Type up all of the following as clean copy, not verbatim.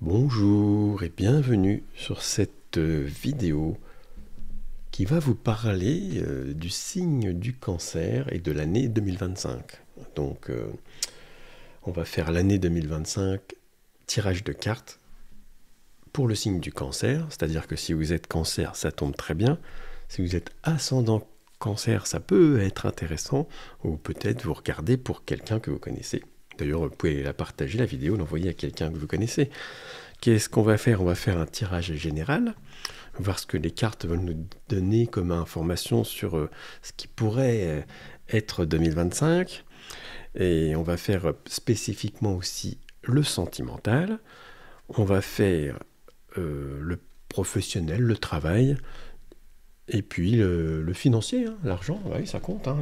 Bonjour et bienvenue sur cette vidéo qui va vous parler du signe du Cancer et de l'année 2025. Donc on va faire l'année 2025, tirage de cartes pour le signe du Cancer, c'est-à-dire que si vous êtes Cancer, ça tombe très bien. Si vous êtes ascendant Cancer, ça peut être intéressant, ou peut-être vous regardez pour quelqu'un que vous connaissez. D'ailleurs, vous pouvez la partager, la vidéo, l'envoyer à quelqu'un que vous connaissez. Qu'est-ce qu'on va faire? On va faire un tirage général, voir ce que les cartes veulent nous donner comme information sur ce qui pourrait être 2025. Et on va faire spécifiquement aussi le sentimental. On va faire le professionnel, le travail. Et puis le financier, hein, l'argent, oui, ça compte. Hein,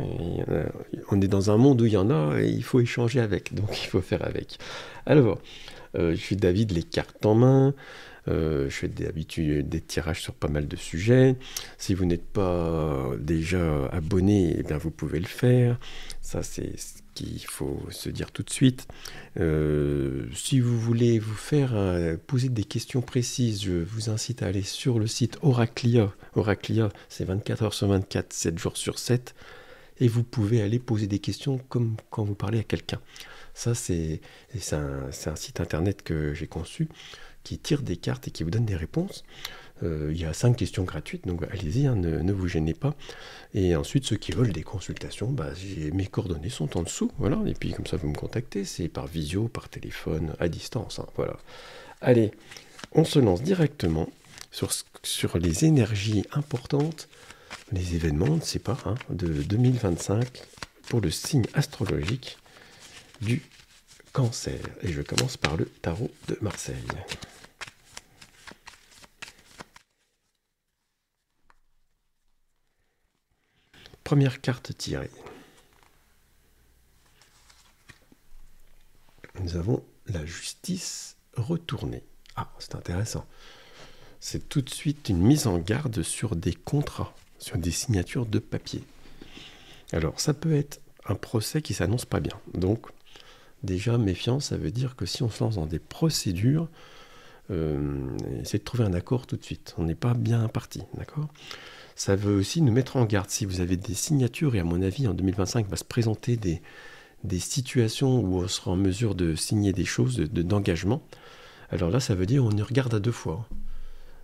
on est dans un monde où il y en a et il faut échanger avec, donc il faut faire avec. Alors, je suis David, les cartes en main. Je fais d'habitude des tirages sur pas mal de sujets. Si vous n'êtes pas déjà abonné, eh bien vous pouvez le faire. Ça, c'est ce qu'il faut se dire tout de suite. Si vous voulez vous faire poser des questions précises, je vous incite à aller sur le site Oraclia. Oraclia, c'est 24 heures sur 24, 7 jours sur 7. Et vous pouvez aller poser des questions comme quand vous parlez à quelqu'un. Ça, c'est un site internet que j'ai conçu qui tire des cartes et qui vous donne des réponses. Il y a 5 questions gratuites, donc allez-y, hein, ne vous gênez pas. Et ensuite, ceux qui veulent des consultations, mes coordonnées sont en dessous, voilà. Et puis comme ça, vous me contactez, c'est par visio, par téléphone, à distance, hein, voilà. Allez, on se lance directement sur les énergies importantes, les événements, on ne sait pas, hein, de 2025 pour le signe astrologique du Cancer. Et je commence par le tarot de Marseille. Première carte tirée. Nous avons la justice retournée. Ah, c'est intéressant. C'est tout de suite une mise en garde sur des contrats, sur des signatures de papier. Alors, ça peut être un procès qui s'annonce pas bien. Donc, déjà, méfiance, ça veut dire que si on se lance dans des procédures, essayez de trouver un accord tout de suite. On n'est pas bien parti, d'accord ? Ça veut aussi nous mettre en garde. Si vous avez des signatures, et à mon avis, en 2025, va se présenter des situations où on sera en mesure de signer des choses, d'engagement, alors là, ça veut dire on y regarde à deux fois.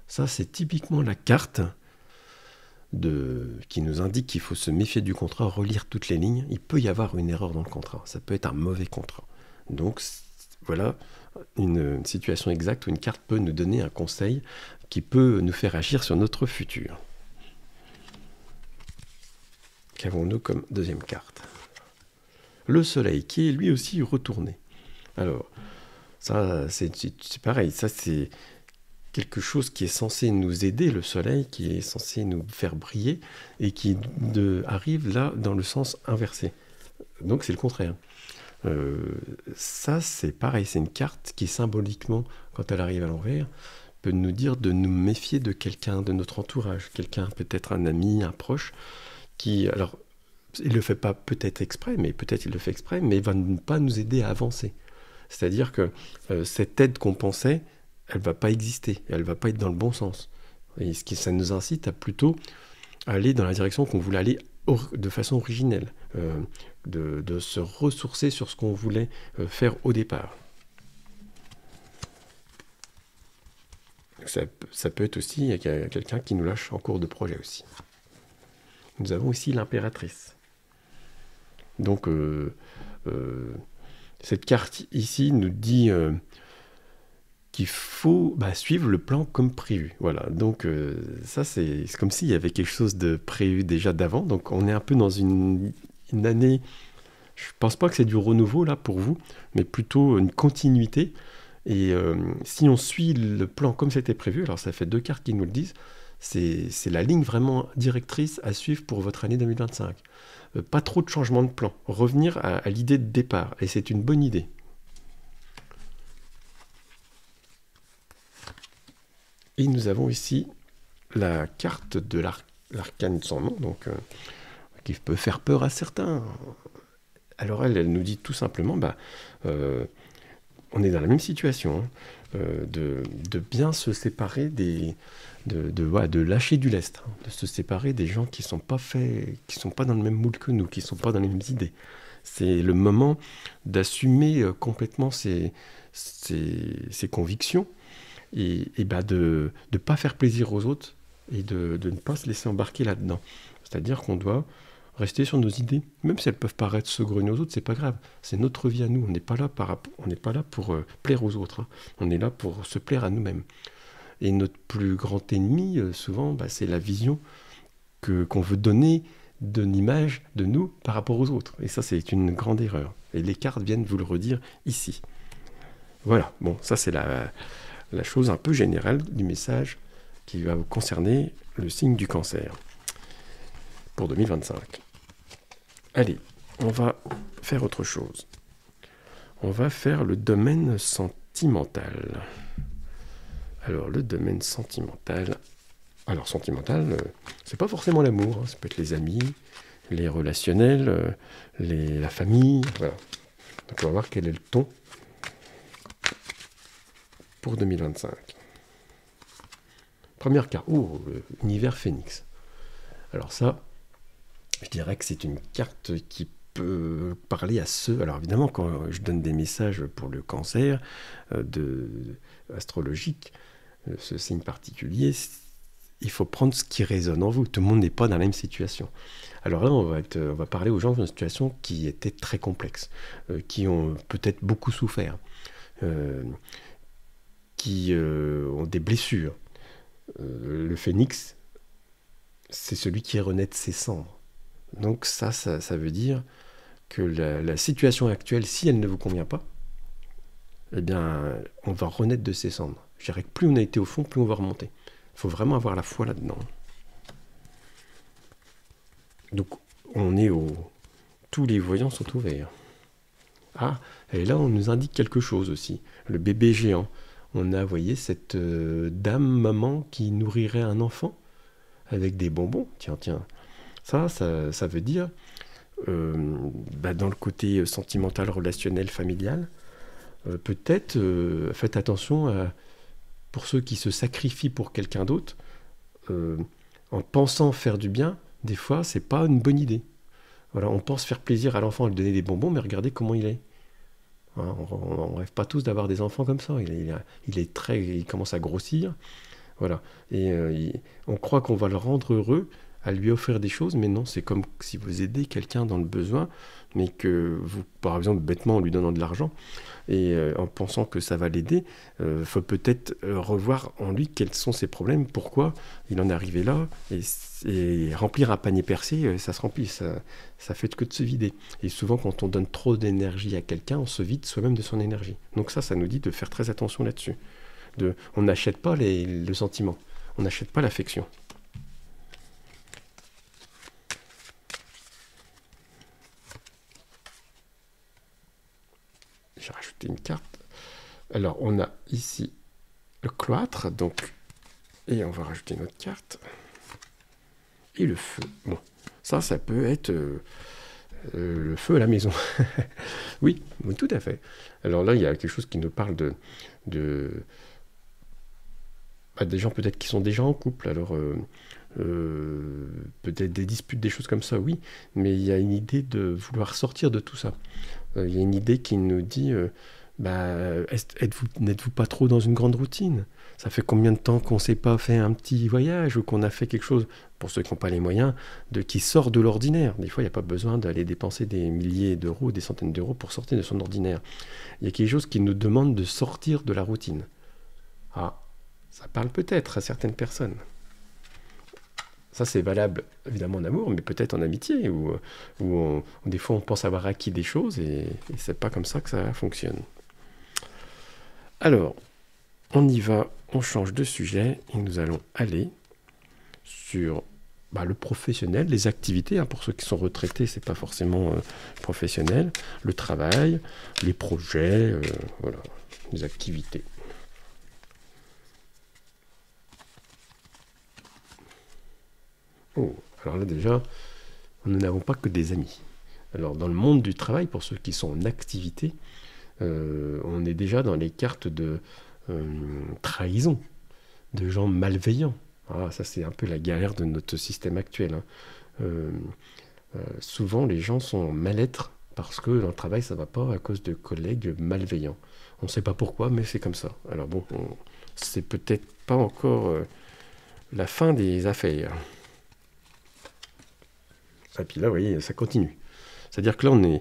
Ça, c'est typiquement la carte qui nous indique qu'il faut se méfier du contrat, relire toutes les lignes. Il peut y avoir une erreur dans le contrat. Ça peut être un mauvais contrat. Donc, voilà une situation exacte où une carte peut nous donner un conseil qui peut nous faire agir sur notre futur. Qu'avons-nous comme deuxième carte? Le soleil, qui est lui aussi retourné. Alors, ça, c'est pareil. Ça, c'est quelque chose qui est censé nous aider, le soleil, qui est censé nous faire briller, et qui arrive là dans le sens inversé. Donc, c'est le contraire. Ça, c'est pareil. C'est une carte qui, symboliquement, quand elle arrive à l'envers, peut nous dire de nous méfier de quelqu'un, de notre entourage. Quelqu'un, peut-être un ami, un proche, qui, alors, il ne le fait pas peut-être exprès, mais peut-être il le fait exprès, mais il ne va pas nous aider à avancer. C'est-à-dire que cette aide qu'on pensait, elle ne va pas exister, elle ne va pas être dans le bon sens. Et ça nous incite à plutôt aller dans la direction qu'on voulait aller de façon originelle, de se ressourcer sur ce qu'on voulait faire au départ. Ça peut être aussi quelqu'un qui nous lâche en cours de projet aussi. Nous avons ici l'impératrice. Donc, cette carte ici nous dit qu'il faut suivre le plan comme prévu. Voilà, donc ça, c'est comme s'il y avait quelque chose de prévu déjà d'avant. Donc, on est un peu dans une année, je ne pense pas que c'est du renouveau là pour vous, mais plutôt une continuité. Et si on suit le plan comme c'était prévu, alors ça fait 2 cartes qui nous le disent, c'est la ligne vraiment directrice à suivre pour votre année 2025. pas trop de changement de plan, revenir à l'idée de départ, et c'est une bonne idée. Et nous avons ici la carte de l'arcane sans nom, donc qui peut faire peur à certains. Alors elle nous dit tout simplement, on est dans la même situation, hein, de bien se séparer de lâcher du lest, hein, de se séparer des gens qui sont pas dans le même moule que nous, qui sont pas dans les mêmes idées. C'est le moment d'assumer complètement ses convictions et de ne pas faire plaisir aux autres et de ne pas se laisser embarquer là-dedans. C'est-à-dire qu'on doit rester sur nos idées, même si elles peuvent paraître saugrenues aux autres, c'est pas grave. C'est notre vie à nous. On n'est pas là pour plaire aux autres, hein. On est là pour se plaire à nous-mêmes. Et notre plus grand ennemi, souvent, c'est la vision qu'on veut donner d'une image de nous par rapport aux autres. Et ça, c'est une grande erreur. Et les cartes viennent vous le redire ici. Voilà. Bon, ça, c'est la chose un peu générale du message qui va vous concerner le signe du Cancer pour 2025. Allez, on va faire autre chose. On va faire le domaine sentimental. Alors, le domaine sentimental. Alors, sentimental, c'est pas forcément l'amour, hein. Ça peut être les amis, les relationnels, la famille. Voilà. Donc, on va voir quel est le ton pour 2025. Première carte. Oh, l'univers Phénix. Alors ça, je dirais que c'est une carte qui peut parler à ceux... Alors évidemment, quand je donne des messages pour le Cancer astrologique, ce signe particulier, il faut prendre ce qui résonne en vous. Tout le monde n'est pas dans la même situation. Alors là, on va parler aux gens dans une situation qui était très complexe, qui ont peut-être beaucoup souffert, qui ont des blessures. Le phénix, c'est celui qui renaît de ses cendres. Donc ça veut dire que la situation actuelle, si elle ne vous convient pas, eh bien, on va renaître de ses cendres. Je dirais que plus on a été au fond, plus on va remonter. Il faut vraiment avoir la foi là-dedans. Donc, tous les voyants sont ouverts. Ah, et là, on nous indique quelque chose aussi. Le bébé géant. On a, vous voyez, cette dame, maman, qui nourrirait un enfant avec des bonbons. Tiens. Ça veut dire, dans le côté sentimental, relationnel, familial, peut-être, faites attention pour ceux qui se sacrifient pour quelqu'un d'autre, en pensant faire du bien, des fois, c'est pas une bonne idée. Voilà, on pense faire plaisir à l'enfant, lui donner des bonbons, mais regardez comment il est. Hein, on ne rêve pas tous d'avoir des enfants comme ça. Il commence à grossir. Voilà. Et on croit qu'on va le rendre heureux à lui offrir des choses, mais non, c'est comme si vous aidez quelqu'un dans le besoin, mais que vous, par exemple, bêtement en lui donnant de l'argent, et en pensant que ça va l'aider, faut peut-être revoir en lui quels sont ses problèmes, pourquoi il en est arrivé là, et remplir un panier percé, ça se remplit, ça fait que de se vider. Et souvent, quand on donne trop d'énergie à quelqu'un, on se vide soi-même de son énergie. Donc ça nous dit de faire très attention là-dessus. On n'achète pas le sentiment, on n'achète pas l'affection. J'ai rajouté une carte. Alors, on a ici le cloître, donc, et on va rajouter une autre carte. Et le feu. Bon, ça peut être le feu à la maison. Oui, tout à fait. Alors là, il y a quelque chose qui nous parle des gens peut-être qui sont déjà en couple. Alors, peut-être des disputes, des choses comme ça, oui. Mais il y a une idée de vouloir sortir de tout ça. Il y a une idée qui nous dit, n'êtes-vous pas trop dans une grande routine? Ça fait combien de temps qu'on ne s'est pas fait un petit voyage ou qu'on a fait quelque chose, pour ceux qui n'ont pas les moyens, qui sort de l'ordinaire. Des fois, il n'y a pas besoin d'aller dépenser des milliers d'euros, des centaines d'euros pour sortir de son ordinaire. Il y a quelque chose qui nous demande de sortir de la routine. Ah, ça parle peut-être à certaines personnes. Ça, c'est valable, évidemment, en amour, mais peut-être en amitié, où des fois, on pense avoir acquis des choses, et c'est pas comme ça que ça fonctionne. Alors, on y va, on change de sujet, et nous allons aller sur le professionnel, les activités, hein, pour ceux qui sont retraités, c'est pas forcément professionnel, le travail, les projets, voilà, les activités. Oh, alors là déjà, nous n'avons pas que des amis. Alors dans le monde du travail, pour ceux qui sont en activité, on est déjà dans les cartes de trahison, de gens malveillants. Ah, ça c'est un peu la galère de notre système actuel, hein. Euh, Souvent les gens sont en mal-être parce que dans le travail ça va pas à cause de collègues malveillants. On ne sait pas pourquoi, mais c'est comme ça. Alors bon, c'est peut-être pas encore la fin des affaires. Et puis là, vous voyez, ça continue. C'est-à-dire que là,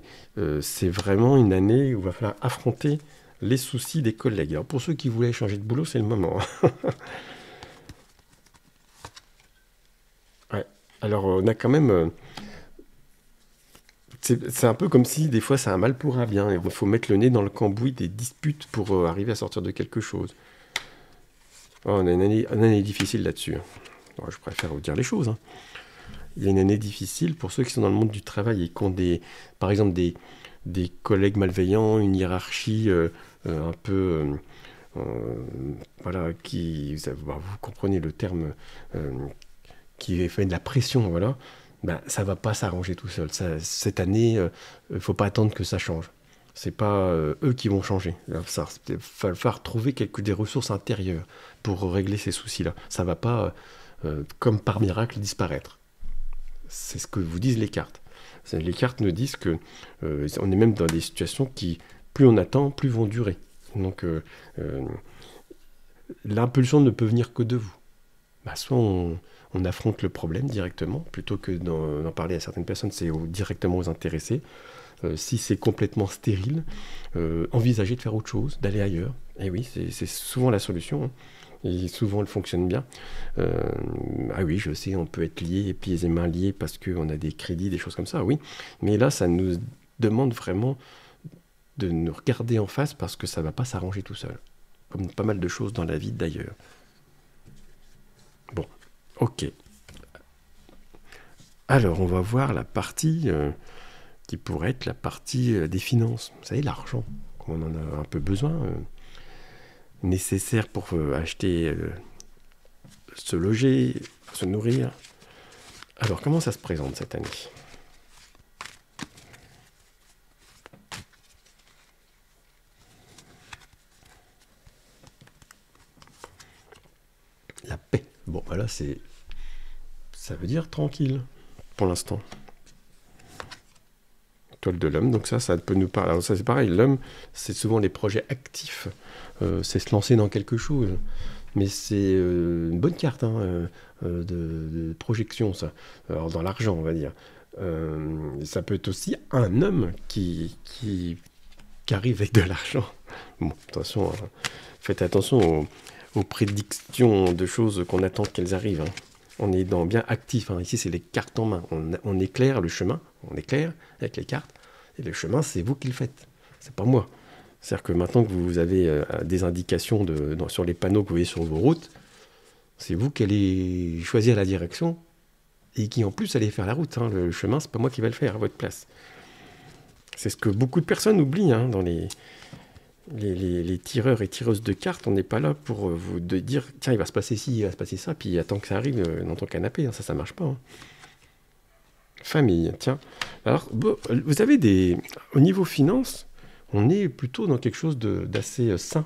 c'est vraiment une année où il va falloir affronter les soucis des collègues. Alors pour ceux qui voulaient changer de boulot, c'est le moment. Ouais. Alors on a quand même... c'est un peu comme si des fois c'est un mal pour un bien. Il faut mettre le nez dans le cambouis des disputes pour arriver à sortir de quelque chose. Oh, on a une année difficile là-dessus, hein. Alors, je préfère vous dire les choses, hein. Il y a une année difficile pour ceux qui sont dans le monde du travail et qui ont par exemple des collègues malveillants, une hiérarchie un peu... voilà, vous comprenez le terme, qui fait de la pression, voilà. Ça va pas s'arranger tout seul. Cette année, il faut pas attendre que ça change. C'est pas eux qui vont changer. Il va falloir trouver des ressources intérieures pour régler ces soucis-là. Ça va pas, comme par miracle, disparaître. C'est ce que vous disent les cartes. Les cartes nous disent que on est même dans des situations qui, plus on attend, plus vont durer. Donc l'impulsion ne peut venir que de vous. Soit on affronte le problème directement, plutôt que d'en parler à certaines personnes, c'est directement aux intéressés. Si c'est complètement stérile, envisagez de faire autre chose, d'aller ailleurs. Et oui, c'est souvent la solution, hein. Et souvent elle fonctionne bien. Ah oui, je sais, on peut être lié, pieds et mains liés parce qu'on a des crédits, des choses comme ça, oui. Mais là, ça nous demande vraiment de nous regarder en face parce que ça ne va pas s'arranger tout seul. Comme pas mal de choses dans la vie d'ailleurs. Bon, ok. Alors, on va voir la partie qui pourrait être la partie des finances. Vous savez, l'argent, on en a un peu besoin, nécessaire pour acheter, se loger, se nourrir. Alors, comment ça se présente cette année ? La paix. Bon, voilà, ça veut dire tranquille, pour l'instant. Toile de l'homme, donc ça peut nous parler. Alors ça, c'est pareil, l'homme, c'est souvent les projets actifs. C'est se lancer dans quelque chose. Mais c'est une bonne carte, hein, de projection, ça. Alors, dans l'argent, on va dire. Ça peut être aussi un homme qui arrive avec de l'argent. Bon, attention, hein. Faites attention aux prédictions de choses qu'on attend qu'elles arrivent, hein. On est dans bien actif, hein. Ici, c'est les cartes en main. On éclaire le chemin, on éclaire avec les cartes. Et le chemin, c'est vous qui le faites. C'est pas moi. C'est-à-dire que maintenant que vous avez des indications sur les panneaux que vous voyez sur vos routes, c'est vous qui allez choisir la direction et qui en plus allez faire la route, hein. Le chemin, c'est pas moi qui vais le faire à votre place. C'est ce que beaucoup de personnes oublient, hein, dans les tireurs et tireuses de cartes. On n'est pas là pour vous dire tiens, il va se passer ci, il va se passer ça, puis attends que ça arrive dans ton canapé, hein. Ça marche pas, hein. Famille, tiens. Alors, vous avez au niveau finance, on est plutôt dans quelque chose d'assez sain.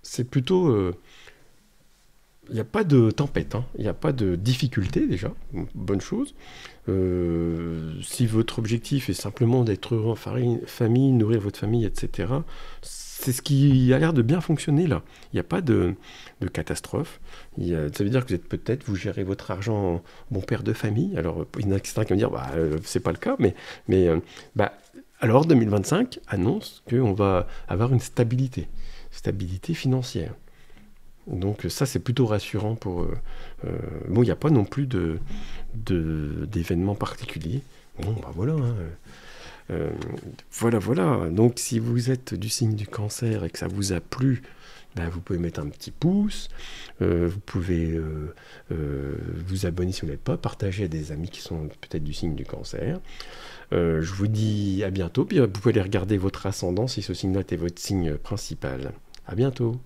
C'est plutôt... il n'y a pas de tempête, hein. Il n'y a pas de difficulté déjà, bonne chose. Si votre objectif est simplement d'être heureux en famille, nourrir votre famille, etc., c'est ce qui a l'air de bien fonctionner là. Il n'y a pas de catastrophe. Ça veut dire que vous gérez votre argent en bon père de famille. Alors, il y en a certains qui vont dire, c'est pas le cas, mais alors 2025 annonce qu'on va avoir une stabilité financière. Donc ça, c'est plutôt rassurant pour... il n'y a pas non plus d'événements particuliers. Bon, voilà, hein. Voilà, voilà. Donc si vous êtes du signe du Cancer et que ça vous a plu, ben, vous pouvez mettre un petit pouce, vous pouvez vous abonner si vous ne l'êtes pas, partager à des amis qui sont peut-être du signe du Cancer. Je vous dis à bientôt, puis vous pouvez aller regarder votre ascendant si ce signe-là est votre signe principal. À bientôt.